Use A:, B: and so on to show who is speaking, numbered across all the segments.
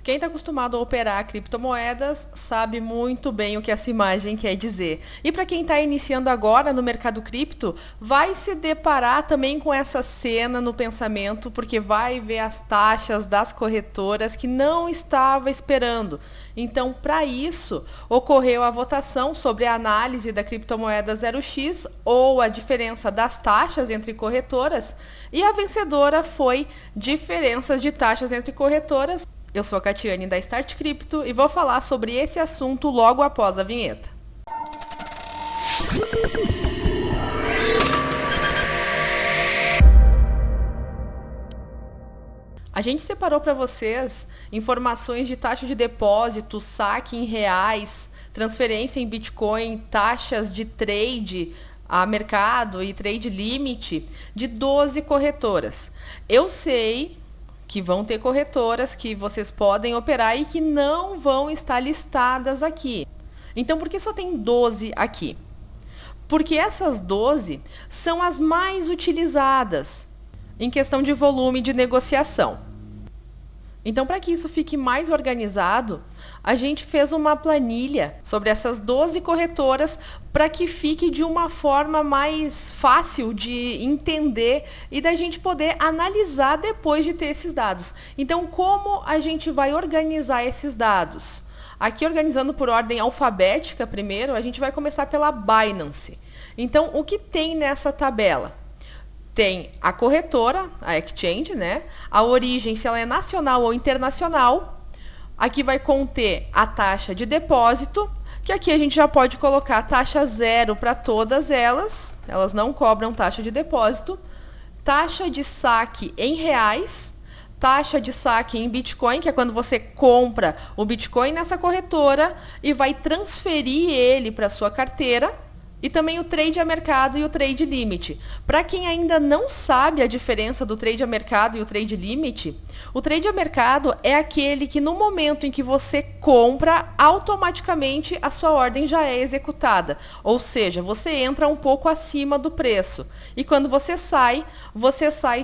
A: Quem está acostumado a operar criptomoedas sabe muito bem o que essa imagem quer dizer. E para quem está iniciando agora no mercado cripto, vai se deparar também com essa cena no pensamento, porque vai ver as taxas das corretoras que não estava esperando. Então, para isso, ocorreu a votação sobre a análise da criptomoeda 0x ou a diferença das taxas entre corretoras, e a vencedora foi diferenças de taxas entre corretoras. Eu sou a Catiane da Start Cripto e vou falar sobre esse assunto logo após a vinheta. A gente separou para vocês informações de taxa de depósito, saque em reais, transferência em Bitcoin, taxas de trade a mercado e trade limit de 12 corretoras. Eu sei que vão ter corretoras que vocês podem operar e que não vão estar listadas aqui. Então, por que só tem 12 aqui? Porque essas 12 são as mais utilizadas em questão de volume de negociação. Então, para que isso fique mais organizado, a gente fez uma planilha sobre essas 12 corretoras para que fique de uma forma mais fácil de entender e da gente poder analisar depois de ter esses dados. Então, como a gente vai organizar esses dados? Aqui, organizando por ordem alfabética primeiro, a gente vai começar pela Binance. Então, o que tem nessa tabela? Tem a corretora, a exchange, né? A origem, se ela é nacional ou internacional. Aqui vai conter a taxa de depósito, que aqui a gente já pode colocar taxa zero para todas elas. Elas não cobram taxa de depósito. Taxa de saque em reais. Taxa de saque em Bitcoin, que é quando você compra o Bitcoin nessa corretora e vai transferir ele para a sua carteira. E também o trade a mercado e o trade limit. Para quem ainda não sabe a diferença do trade a mercado e o trade limit, o trade a mercado é aquele que no momento em que você compra, automaticamente a sua ordem já é executada. Ou seja, você entra um pouco acima do preço. E quando você sai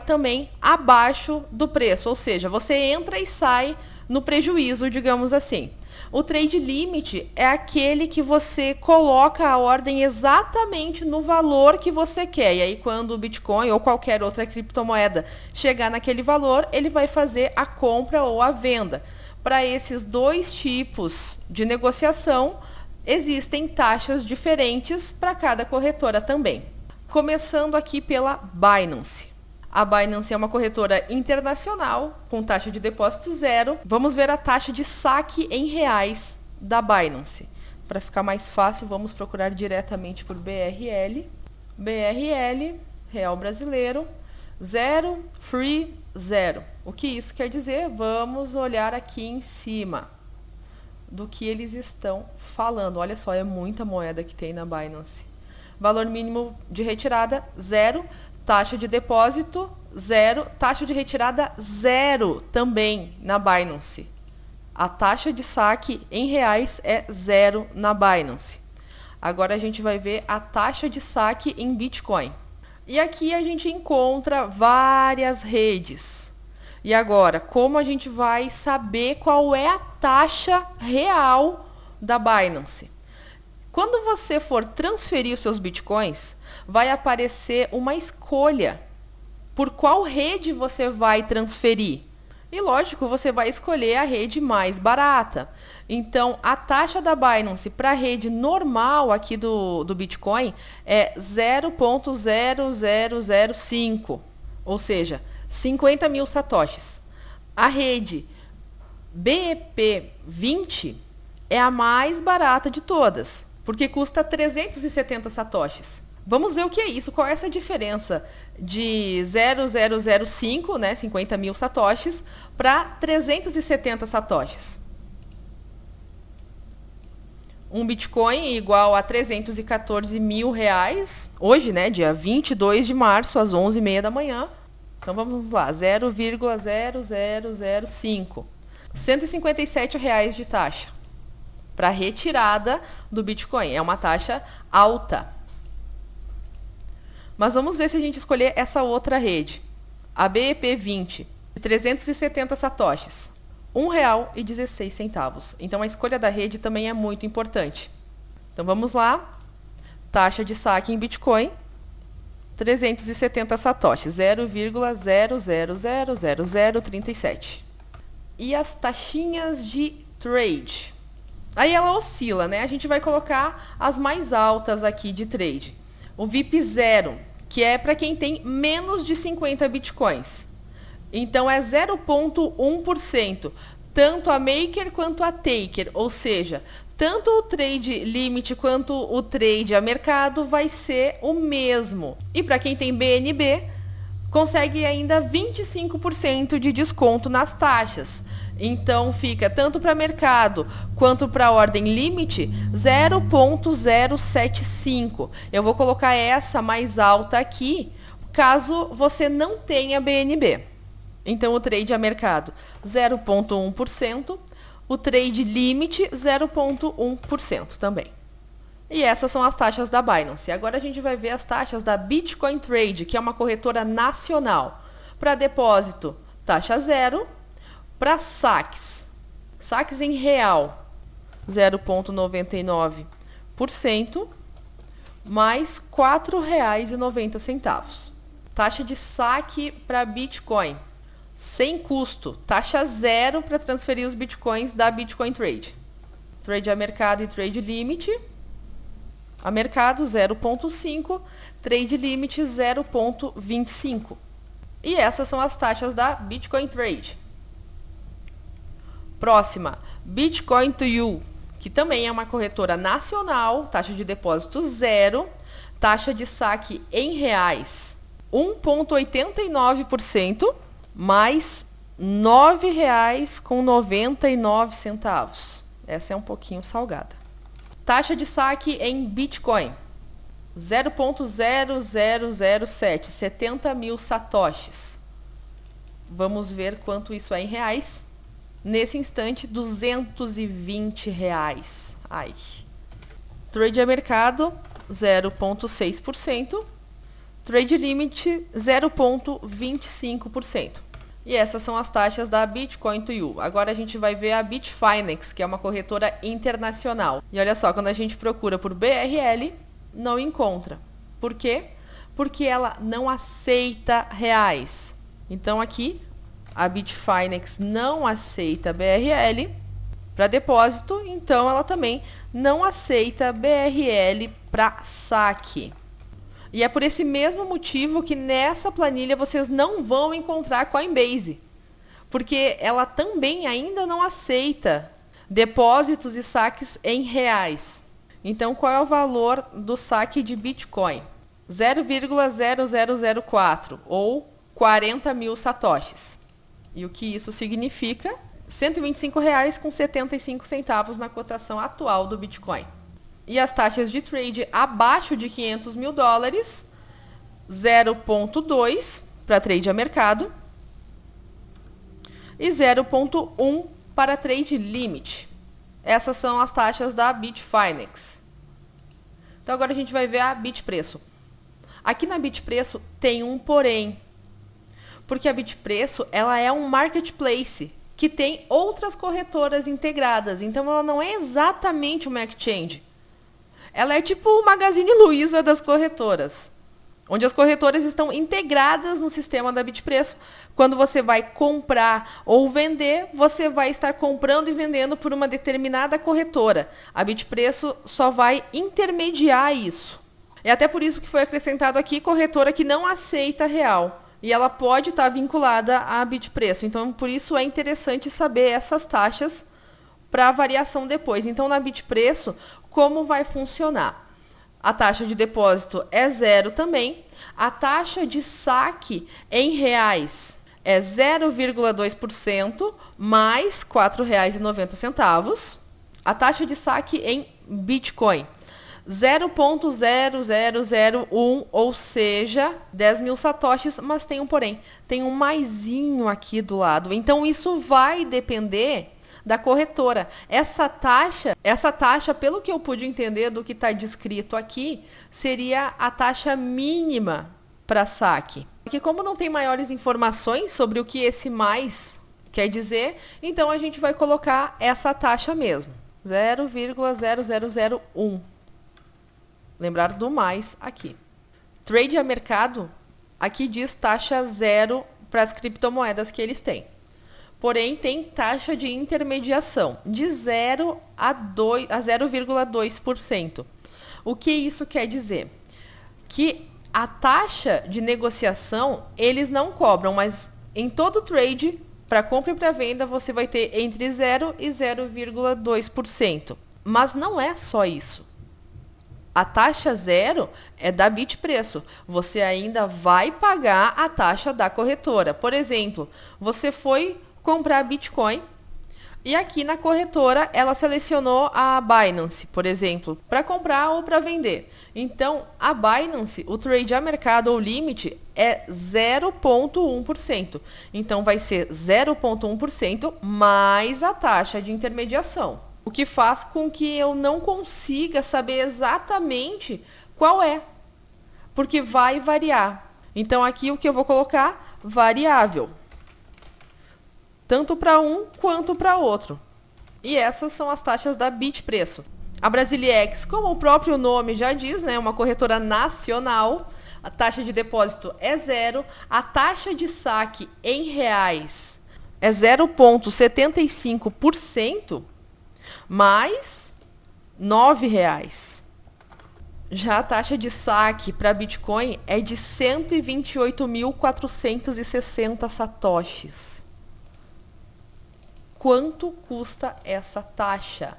A: também abaixo do preço. Ou seja, você entra e sai no prejuízo, digamos assim. O trade limit é aquele que você coloca a ordem exatamente no valor que você quer. E aí, quando o Bitcoin ou qualquer outra criptomoeda chegar naquele valor, ele vai fazer a compra ou a venda. Para esses dois tipos de negociação, existem taxas diferentes para cada corretora também. Começando aqui pela Binance. A Binance é uma corretora internacional com taxa de depósito zero. Vamos ver a taxa de saque em reais da Binance. Para ficar mais fácil, vamos procurar diretamente por BRL. BRL, real brasileiro, zero, free, zero. O que isso quer dizer? Vamos olhar aqui em cima do que eles estão falando. Olha só, é muita moeda que tem na Binance. Valor mínimo de retirada, zero. Taxa de depósito, zero. Taxa de retirada, zero também na Binance. A taxa de saque em reais é zero na Binance. Agora a gente vai ver a taxa de saque em Bitcoin. E aqui a gente encontra várias redes. E agora, como a gente vai saber qual é a taxa real da Binance? Quando você for transferir os seus Bitcoins, vai aparecer uma escolha por qual rede você vai transferir. E lógico, você vai escolher a rede mais barata. Então, a taxa da Binance para a rede normal aqui do Bitcoin é 0,0005, ou seja, 50 mil satoshis. A rede BEP20 é a mais barata de todas, porque custa 370 satoshis. Vamos ver o que é isso, qual é essa diferença de 0,005, né, 50 mil satoshis, para 370 satoshis. Um Bitcoin igual a 314 mil reais, hoje, né, dia 22 de março, às 11h30 da manhã. Então vamos lá, 0,0005. 157 reais de taxa para retirada do Bitcoin. É uma taxa alta. Mas vamos ver se a gente escolher essa outra rede, a BEP20, de 370 satoshis. R$ 1,16. Então a escolha da rede também é muito importante. Então vamos lá. Taxa de saque em Bitcoin, 370 satoshis, 0,00000037. E as taxinhas de trade? Aí ela oscila, né? A gente vai colocar as mais altas aqui de trade. O VIP 0, que é para quem tem menos de 50 bitcoins. Então é 0,1%, tanto a maker quanto a taker, ou seja, tanto o trade limit quanto o trade a mercado vai ser o mesmo. E para quem tem BNB, consegue ainda 25% de desconto nas taxas. Então fica tanto para mercado quanto para ordem limite 0,075. Eu vou colocar essa mais alta aqui, caso você não tenha BNB. Então o trade a mercado 0,1%. O trade limit 0,1% também. E essas são as taxas da Binance. Agora a gente vai ver as taxas da Bitcoin Trade, que é uma corretora nacional. Para depósito, taxa 0. Para saques em real, 0,99%, mais R$ 4,90. Taxa de saque para Bitcoin, sem custo, taxa 0 para transferir os bitcoins da Bitcoin Trade. Trade a mercado e trade limit. A mercado 0,5, trade limit 0,25. E essas são as taxas da Bitcoin Trade. Próxima, Bitcoin to You, que também é uma corretora nacional, taxa de depósito 0, taxa de saque em reais 1,89%. Mais R$ 9,99. Essa é um pouquinho salgada. Taxa de saque em Bitcoin, 0,0007, 70 mil satoshis. Vamos ver quanto isso é em reais. Nesse instante, R$ 220. Ai. Trade a mercado, 0,6%. Trade limit 0,25%. E essas são as taxas da Bitcoin to You. Agora a gente vai ver a Bitfinex, que é uma corretora internacional. E olha só, quando a gente procura por BRL, não encontra. Por quê? Porque ela não aceita reais. Então aqui, a Bitfinex não aceita BRL para depósito, então ela também não aceita BRL para saque. E é por esse mesmo motivo que nessa planilha vocês não vão encontrar Coinbase, porque ela também ainda não aceita depósitos e saques em reais. Então, qual é o valor do saque de Bitcoin? 0,0004 ou 40 mil satoshis. E o que isso significa? R$ 125,75 na cotação atual do Bitcoin. E as taxas de trade abaixo de $500 mil, 0,2 para trade a mercado e 0,1 para trade limit. Essas são as taxas da Bitfinex. Então agora a gente vai ver a Bitpreço. Aqui na Bitpreço tem um porém, porque a Bitpreço ela é um marketplace que tem outras corretoras integradas, então ela não é exatamente uma exchange. Ela é tipo o Magazine Luiza das corretoras, onde as corretoras estão integradas no sistema da Bitpreço. Quando você vai comprar ou vender, você vai estar comprando e vendendo por uma determinada corretora. A Bitpreço só vai intermediar isso. É até por isso que foi acrescentado aqui corretora que não aceita real. E ela pode estar vinculada à Bitpreço. Então, por isso é interessante saber essas taxas para variação depois. Então, na Bitpreço, como vai funcionar? A taxa de depósito é 0 também. A taxa de saque em reais é 0,2% mais R$ 4,90. A taxa de saque em Bitcoin, 0,0001, ou seja, 10 mil satoshis, mas tem um porém. Tem um maisinho aqui do lado. Então, isso vai depender da corretora. Essa taxa, pelo que eu pude entender do que está descrito aqui, seria a taxa mínima para saque. Porque como não tem maiores informações sobre o que esse mais quer dizer? Então, a gente vai colocar essa taxa mesmo, 0,0001. Lembrar do mais aqui. Trade a mercado, aqui diz taxa zero para as criptomoedas que eles têm. Porém, tem taxa de intermediação de 0 a 0,2%. O que isso quer dizer? Que a taxa de negociação eles não cobram, mas em todo trade, para compra e para venda, você vai ter entre 0 e 0,2%. Mas não é só isso. A taxa zero é da Bitpreço. Você ainda vai pagar a taxa da corretora. Por exemplo, você foi comprar Bitcoin e aqui na corretora ela selecionou a Binance, por exemplo, para comprar ou para vender. Então, a Binance, o trade a mercado ou limite é 0,1%. Então, vai ser 0,1% mais a taxa de intermediação. O que faz com que eu não consiga saber exatamente qual é, porque vai variar. Então, aqui o que eu vou colocar? Variável. Tanto para um quanto para outro. E essas são as taxas da Bitpreço. A Brasiliex, como o próprio nome já diz, né, é uma corretora nacional. A taxa de depósito é 0. A taxa de saque em reais é 0,75%, mais R$ 9,00. Já a taxa de saque para Bitcoin é de 128.460 satoshis. Quanto custa essa taxa?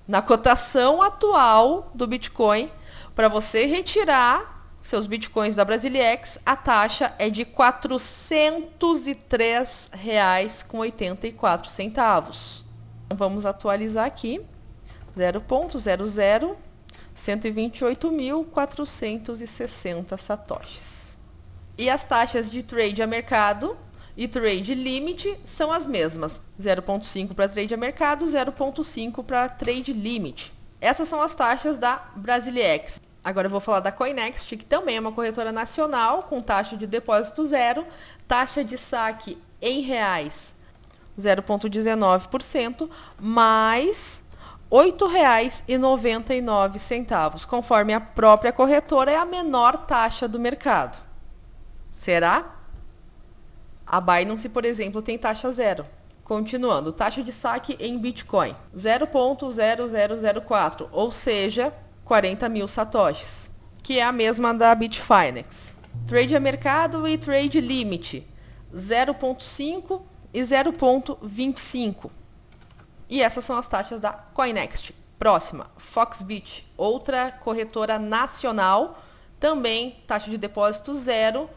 A: Na cotação atual do Bitcoin, para você retirar seus Bitcoins da Brasiliex, a taxa é de R$ 403,84. Vamos atualizar aqui. 0,00 128.460 satoshis. E as taxas de trade a mercado e trade limit são as mesmas. 0,5 para trade a mercado, 0,5 para trade limit. Essas são as taxas da Brasiliex. Agora eu vou falar da Coinext, que também é uma corretora nacional com taxa de depósito zero, taxa de saque em reais 0,19%, mais R$ 8,99, conforme a própria corretora, é a menor taxa do mercado. Será? A Binance, por exemplo, tem taxa zero. Continuando, taxa de saque em Bitcoin, 0,0004, ou seja, 40 mil satoshis, que é a mesma da Bitfinex. Trade a mercado e trade limit, 0,5 e 0,25. E essas são as taxas da Coinext. Próxima, Foxbit, outra corretora nacional, também taxa de depósito zero,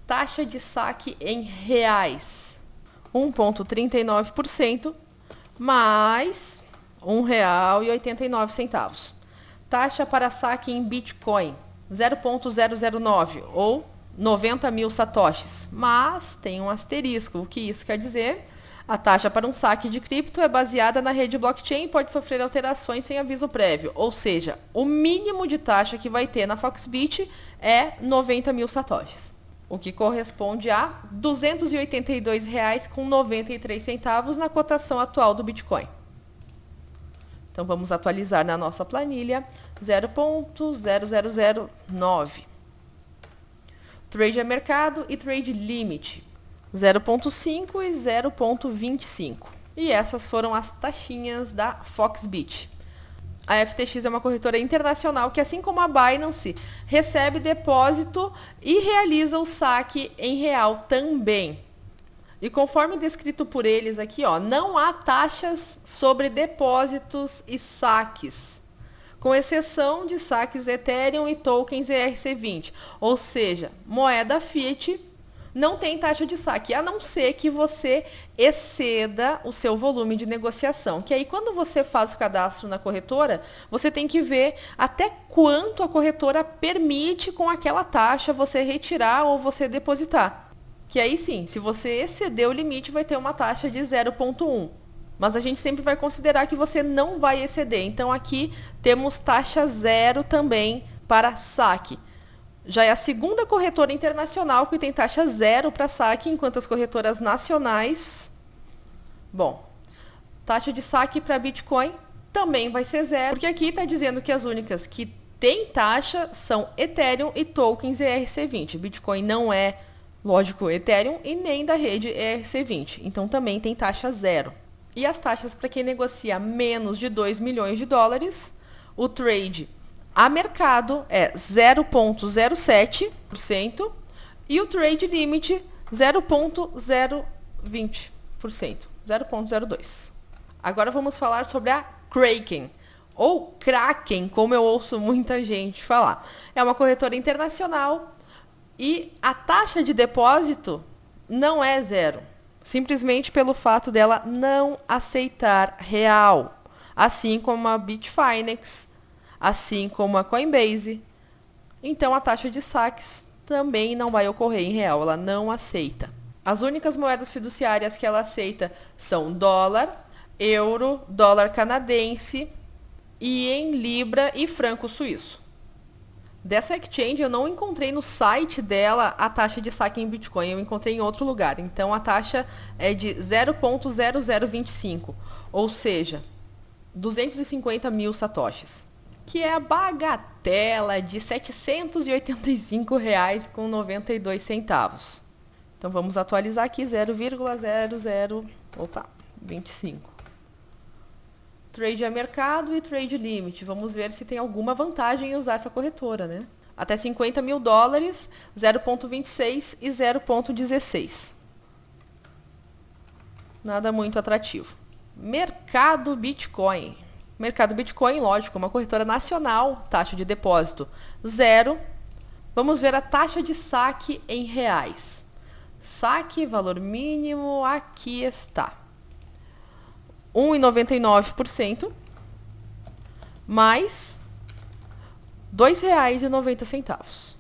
A: taxa de saque em reais, 1,39%, mais R$ 1,89. Taxa para saque em Bitcoin, 0,009, ou 90 mil satoshis. Mas tem um asterisco. O que isso quer dizer? A taxa para um saque de cripto é baseada na rede blockchain e pode sofrer alterações sem aviso prévio. Ou seja, o mínimo de taxa que vai ter na Foxbit é 90 mil satoshis, o que corresponde a R$ 282,93 na cotação atual do Bitcoin. Então, vamos atualizar na nossa planilha, 0,0009. Trade a mercado e trade limit, 0,5 e 0,25. E essas foram as taxinhas da Foxbit. A FTX é uma corretora internacional que, assim como a Binance, recebe depósito e realiza o saque em real também. E conforme descrito por eles aqui, ó, não há taxas sobre depósitos e saques, com exceção de saques Ethereum e tokens ERC20. Ou seja, moeda fiat não tem taxa de saque, a não ser que você exceda o seu volume de negociação. Que aí, quando você faz o cadastro na corretora, você tem que ver até quanto a corretora permite com aquela taxa você retirar ou você depositar. Que aí sim, se você exceder o limite, vai ter uma taxa de 0,1. Mas a gente sempre vai considerar que você não vai exceder. Então, aqui temos taxa zero também para saque. Já é a segunda corretora internacional que tem taxa zero para saque, enquanto as corretoras nacionais Bom, taxa de saque para Bitcoin também vai ser zero, porque aqui está dizendo que as únicas que têm taxa são Ethereum e tokens ERC20. Bitcoin não é, lógico, Ethereum e nem da rede ERC20, então também tem taxa zero. E as taxas para quem negocia menos de 2 milhões de dólares, o trade a mercado é 0,07% e o trade limit 0,020%, 0,02%. Agora vamos falar sobre a Kraken, ou Kraken, como eu ouço muita gente falar. É uma corretora internacional e a taxa de depósito não é zero, simplesmente pelo fato dela não aceitar real, assim como a Bitfinex, assim como a Coinbase. Então a taxa de saques também não vai ocorrer em real, ela não aceita. As únicas moedas fiduciárias que ela aceita são dólar, euro, dólar canadense e em libra e franco suíço. Dessa exchange eu não encontrei no site dela a taxa de saque em Bitcoin, eu encontrei em outro lugar. Então a taxa é de 0,0025, ou seja, 250 mil satoshis, que é a bagatela de R$ 785,92. Então vamos atualizar aqui 0,0025. Trade a mercado e trade limit. Vamos ver se tem alguma vantagem em usar essa corretora, né? Até 50 mil dólares, 0,26 e 0,16. Nada muito atrativo. Mercado Bitcoin. Mercado Bitcoin, lógico, uma corretora nacional, taxa de depósito zero. Vamos ver a taxa de saque em reais. Saque, valor mínimo, aqui está. 1,99% mais R$ 2,90.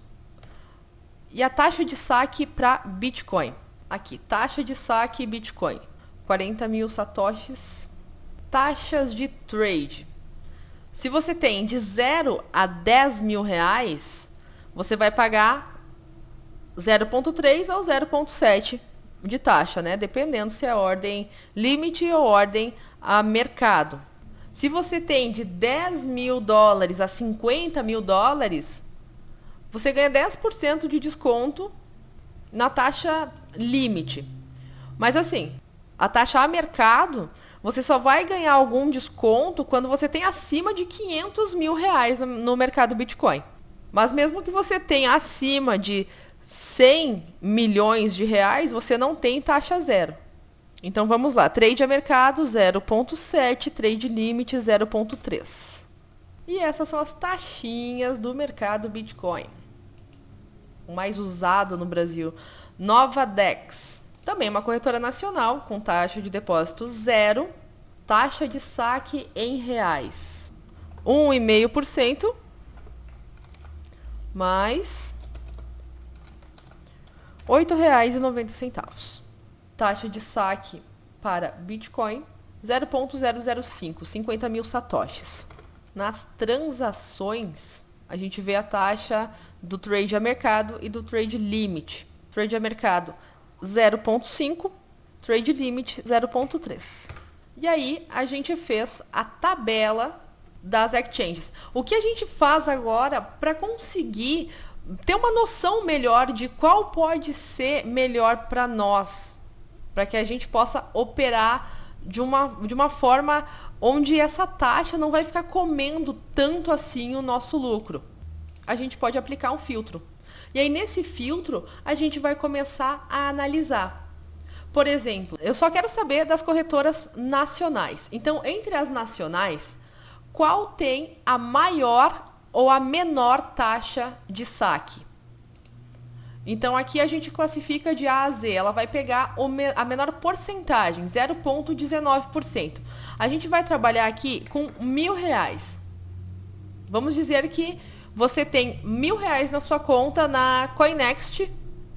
A: E a taxa de saque para Bitcoin. Aqui, taxa de saque Bitcoin. 40 mil satoshis. Taxas de trade. Se você tem de 0 a 10 mil reais, você vai pagar 0,3 ou 0,7 de taxa, né? Dependendo se é ordem limite ou ordem a mercado. Se você tem de 10 mil dólares a 50 mil dólares, você ganha 10% de desconto na taxa limite. Mas assim, a taxa a mercado, você só vai ganhar algum desconto quando você tem acima de 500 mil reais no mercado Bitcoin. Mas mesmo que você tenha acima de 100 milhões de reais, você não tem taxa zero. Então vamos lá, trade a mercado 0,7, trade limit 0,3. E essas são as taxinhas do mercado Bitcoin. O mais usado no Brasil, Novadex. Também uma corretora nacional com taxa de depósito zero, taxa de saque em reais 1,5% mais R$ 8,90. Taxa de saque para Bitcoin 0,005, 50 mil satoshis. Nas transações, a gente vê a taxa do trade a mercado e do trade limit. Trade a mercado 0,5, trade limit 0,3. E aí a gente fez a tabela das exchanges. O que a gente faz agora para conseguir ter uma noção melhor de qual pode ser melhor para nós, para que a gente possa operar de uma forma onde essa taxa não vai ficar comendo tanto assim o nosso lucro. A gente pode aplicar um filtro. E aí, nesse filtro, a gente vai começar a analisar. Por exemplo, eu só quero saber das corretoras nacionais. Então, entre as nacionais, qual tem a maior ou a menor taxa de saque? Então, aqui a gente classifica de A a Z. Ela vai pegar a menor porcentagem, 0,19%. A gente vai trabalhar aqui com R$1.000. Vamos dizer que você tem R$1.000 na sua conta na Coinext,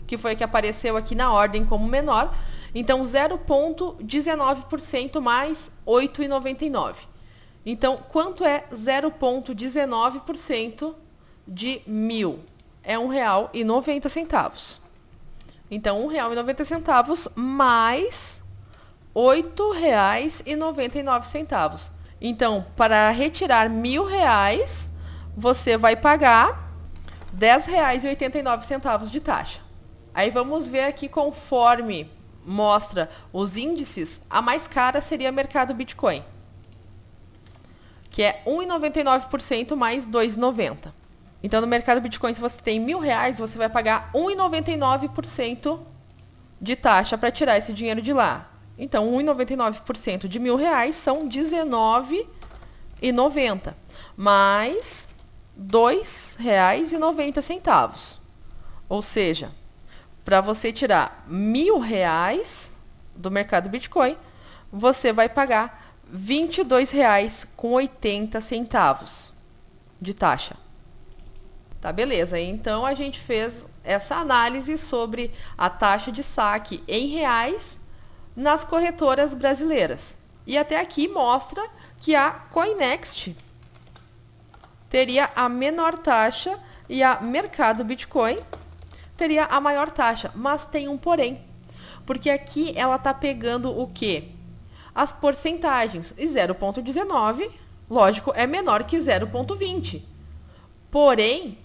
A: que foi que apareceu aqui na ordem como menor. Então, 0,19% mais R$ 8,99. Então, quanto é 0,19% de 1.000? É R$ 1,90. Então, R$ 1,90 mais R$ 8,99. Então, para retirar R$ 1.000, você vai pagar R$ 10,89 de taxa. Aí vamos ver aqui, conforme mostra os índices, a mais cara seria mercado Bitcoin, que é 1,99% mais 2,90. Então, no mercado Bitcoin, se você tem R$ 1.000, você vai pagar 1,99% de taxa para tirar esse dinheiro de lá. Então, 1,99% de R$ 1.000 são R$19,90, mais R$2,90. Ou seja, para você tirar R$ 1.000 do mercado Bitcoin, você vai pagar R$ 22,80 de taxa. Tá, beleza. Então, a gente fez essa análise sobre a taxa de saque em reais nas corretoras brasileiras. E até aqui mostra que a Coinext teria a menor taxa e a Mercado Bitcoin teria a maior taxa. Mas tem um porém. Porque aqui ela está pegando o quê? As porcentagens. E 0,19, lógico, é menor que 0,20. Porém,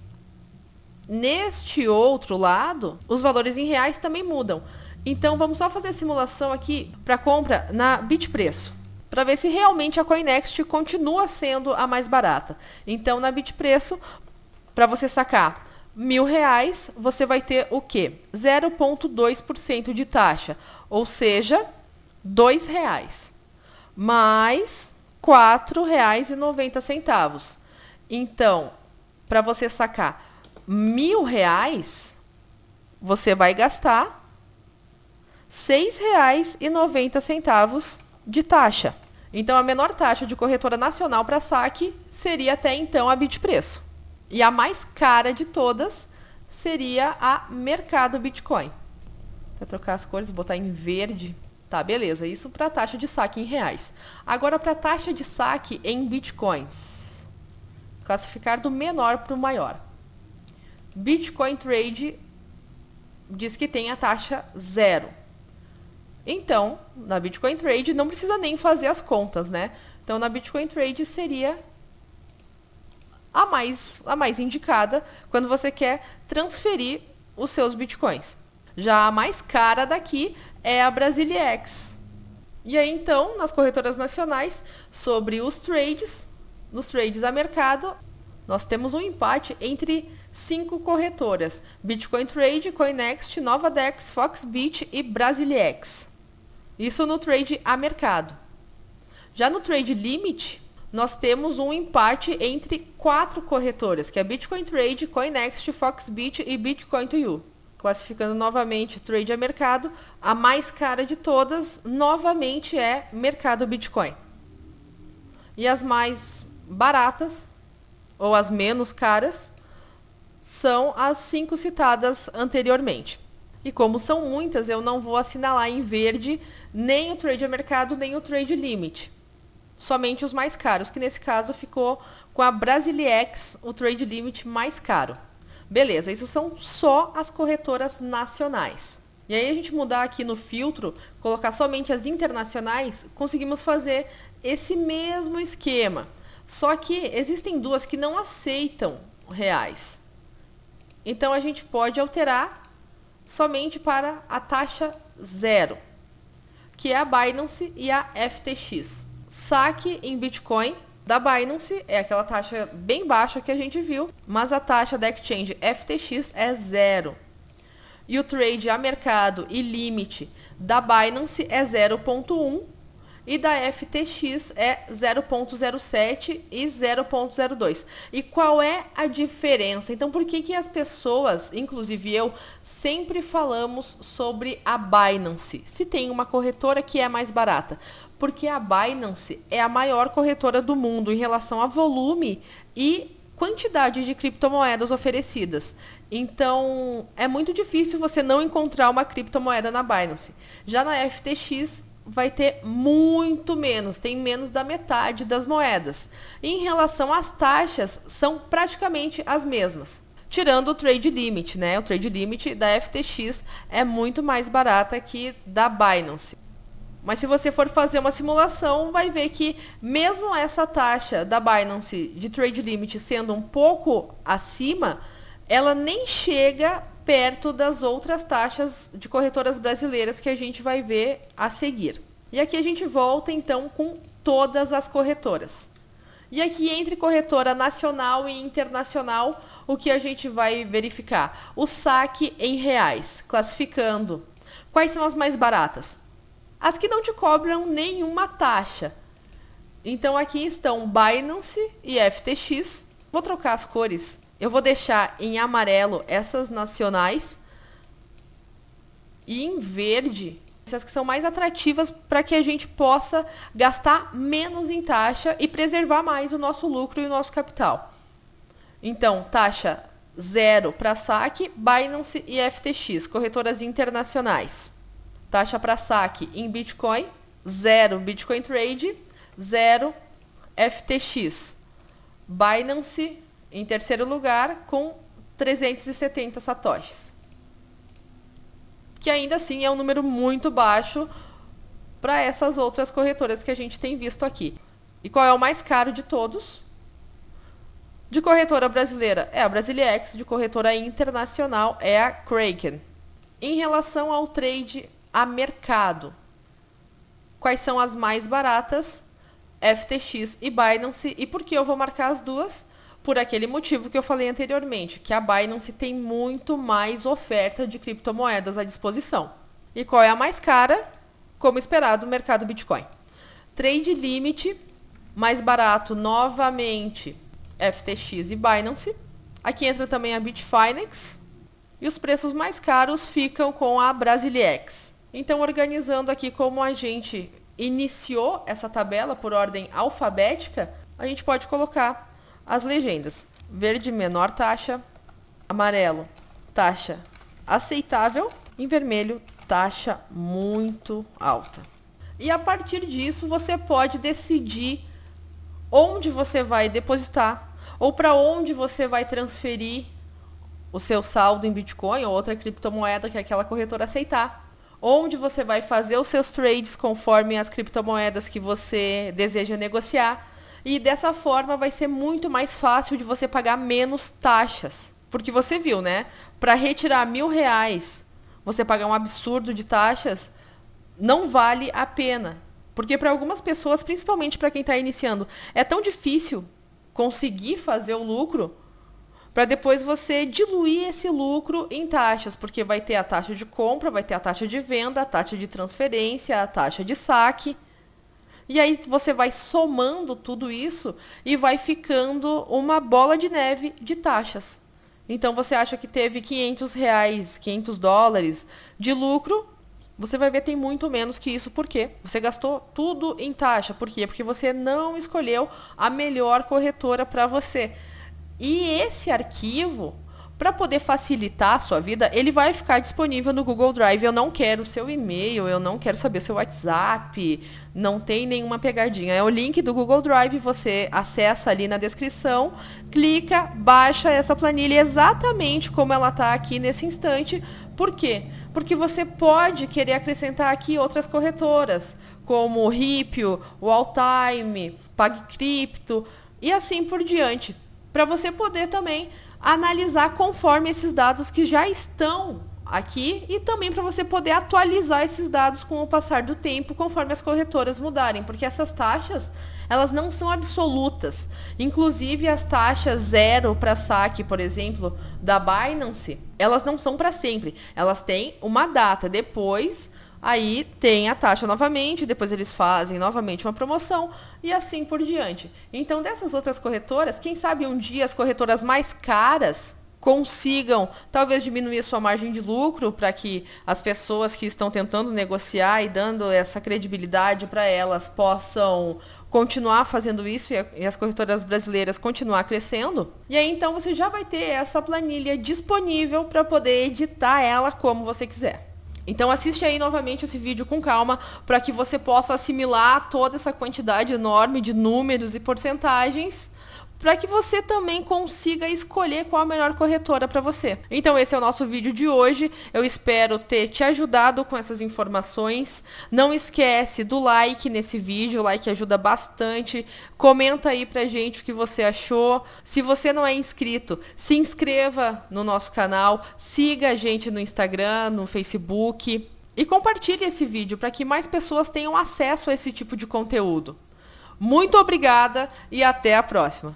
A: neste outro lado, os valores em reais também mudam. Então, vamos só fazer a simulação aqui para compra na Bitpreço, para ver se realmente a Coinext continua sendo a mais barata. Então, na Bitpreço, para você sacar R$ 1.000, você vai ter o quê? 0,2% de taxa, ou seja, R$ 2, mais R$ 4,90. Então, para você sacar R$ 1.000, você vai gastar R$ 6,90 de taxa. Então, a menor taxa de corretora nacional para saque seria até então a Bitpreço. E a mais cara de todas seria a Mercado Bitcoin. Vou trocar as cores, botar em verde. Tá, beleza. Isso para a taxa de saque em reais. Agora, para a taxa de saque em Bitcoins. Classificar do menor para o maior. Bitcoin Trade diz que tem a taxa 0. Então, na Bitcoin Trade não precisa nem fazer as contas, né? Então, na Bitcoin Trade seria a mais indicada quando você quer transferir os seus Bitcoins. Já a mais cara daqui é a Brasiliex. E aí, então, nas corretoras nacionais, sobre os trades, nos trades a mercado, nós temos um empate entre 5 corretoras: Bitcoin Trade, Coinext, Novadex, Foxbit e Brasiliex. Isso no trade a mercado. Já no trade limit, nós temos um empate entre 4 corretoras, que é Bitcoin Trade, Coinext, Foxbit e Bitcoin to You. Classificando novamente trade a mercado, a mais cara de todas, novamente, é Mercado Bitcoin. E as mais baratas, ou as menos caras, são as 5 citadas anteriormente. E como são muitas, eu não vou assinalar em verde nem o trade a mercado, nem o trade limit. Somente os mais caros, que nesse caso ficou com a Brasiliex, o trade limit mais caro. Beleza, isso são só as corretoras nacionais. E aí a gente mudar aqui no filtro, colocar somente as internacionais, conseguimos fazer esse mesmo esquema. Só que existem 2 que não aceitam reais. Então, a gente pode alterar somente para a taxa 0, que é a Binance e a FTX. Saque em Bitcoin da Binance é aquela taxa bem baixa que a gente viu, mas a taxa da exchange FTX é 0. E o trade a mercado e limite da Binance é 0,1 e da FTX é 0,07 e 0,02. E qual é a diferença? Então, por que as pessoas, inclusive eu, sempre falamos sobre a Binance, se tem uma corretora que é mais barata? Porque a Binance é a maior corretora do mundo em relação a volume e quantidade de criptomoedas oferecidas. Então, é muito difícil você não encontrar uma criptomoeda na Binance. Já na FTX, vai ter muito menos, tem menos da metade das moedas. E em relação às taxas, são praticamente as mesmas. Tirando o trade limit, né? O trade limit da FTX é muito mais barata que da Binance. Mas se você for fazer uma simulação, vai ver que mesmo essa taxa da Binance de Trade Limit sendo um pouco acima, ela nem chega perto das outras taxas de corretoras brasileiras que a gente vai ver a seguir. E aqui a gente volta então com todas as corretoras. E aqui entre corretora nacional e internacional, o que a gente vai verificar? O saque em reais, classificando. Quais são as mais baratas? As que não te cobram nenhuma taxa. Então aqui estão Binance e FTX. Vou trocar as cores. Eu vou deixar em amarelo essas nacionais e em verde essas que são mais atrativas para que a gente possa gastar menos em taxa e preservar mais o nosso lucro e o nosso capital. Então, taxa 0 para saque, Binance e FTX, corretoras internacionais. Taxa para saque em Bitcoin, 0 Bitcoin Trade, 0 FTX. Binance em terceiro lugar com 370 satoshis. Que ainda assim é um número muito baixo para essas outras corretoras que a gente tem visto aqui. E qual é o mais caro de todos? De corretora brasileira é a Brasiliex, de corretora internacional é a Kraken. Em relação ao trade a mercado, quais são as mais baratas? FTX e Binance. E por que eu vou marcar as duas? Por aquele motivo que eu falei anteriormente, que a Binance tem muito mais oferta de criptomoedas à disposição. E qual é a mais cara? Como esperado, o mercado Bitcoin. Trade Limit, mais barato novamente, FTX e Binance. Aqui entra também a Bitfinex. E os preços mais caros ficam com a Brasiliex. Então, organizando aqui como a gente iniciou essa tabela por ordem alfabética, a gente pode colocar as legendas. Verde, menor taxa. Amarelo, taxa aceitável. Em vermelho, taxa muito alta. E a partir disso, você pode decidir onde você vai depositar ou para onde você vai transferir o seu saldo em Bitcoin ou outra criptomoeda que aquela corretora aceitar. Onde você vai fazer os seus trades conforme as criptomoedas que você deseja negociar. E dessa forma vai ser muito mais fácil de você pagar menos taxas. Porque você viu, né? Para retirar R$1.000, você pagar um absurdo de taxas, não vale a pena. Porque para algumas pessoas, principalmente para quem está iniciando, é tão difícil conseguir fazer o lucro para depois você diluir esse lucro em taxas, porque vai ter a taxa de compra, vai ter a taxa de venda, a taxa de transferência, a taxa de saque. E aí você vai somando tudo isso e vai ficando uma bola de neve de taxas. Então você acha que teve R$500, $500 de lucro, você vai ver que tem muito menos que isso. Por quê? Você gastou tudo em taxa. Por quê? Porque você não escolheu a melhor corretora para você. E esse arquivo, para poder facilitar a sua vida, ele vai ficar disponível no Google Drive. Eu não quero o seu e-mail, eu não quero saber seu WhatsApp, não tem nenhuma pegadinha. É o link do Google Drive, você acessa ali na descrição, clica, baixa essa planilha exatamente como ela está aqui nesse instante. Por quê? Porque você pode querer acrescentar aqui outras corretoras, como o Ripio, o Alltime, PagCrypto e assim por diante. Para você poder também analisar conforme esses dados que já estão aqui e também para você poder atualizar esses dados com o passar do tempo, conforme as corretoras mudarem, porque essas taxas, elas não são absolutas. Inclusive as taxas 0 para saque, por exemplo, da Binance, elas não são para sempre. Elas têm uma data, depois aí tem a taxa novamente, depois eles fazem novamente uma promoção e assim por diante. Então, dessas outras corretoras, quem sabe um dia as corretoras mais caras consigam talvez diminuir a sua margem de lucro para que as pessoas que estão tentando negociar e dando essa credibilidade para elas possam continuar fazendo isso e as corretoras brasileiras continuar crescendo. E aí então você já vai ter essa planilha disponível para poder editar ela como você quiser. Então assiste aí novamente esse vídeo com calma para que você possa assimilar toda essa quantidade enorme de números e porcentagens para que você também consiga escolher qual a melhor corretora para você. Então esse é o nosso vídeo de hoje. Eu espero ter te ajudado com essas informações. Não esquece do like nesse vídeo, o like ajuda bastante. Comenta aí pra gente o que você achou. Se você não é inscrito, se inscreva no nosso canal, siga a gente no Instagram, no Facebook e compartilhe esse vídeo para que mais pessoas tenham acesso a esse tipo de conteúdo. Muito obrigada e até a próxima!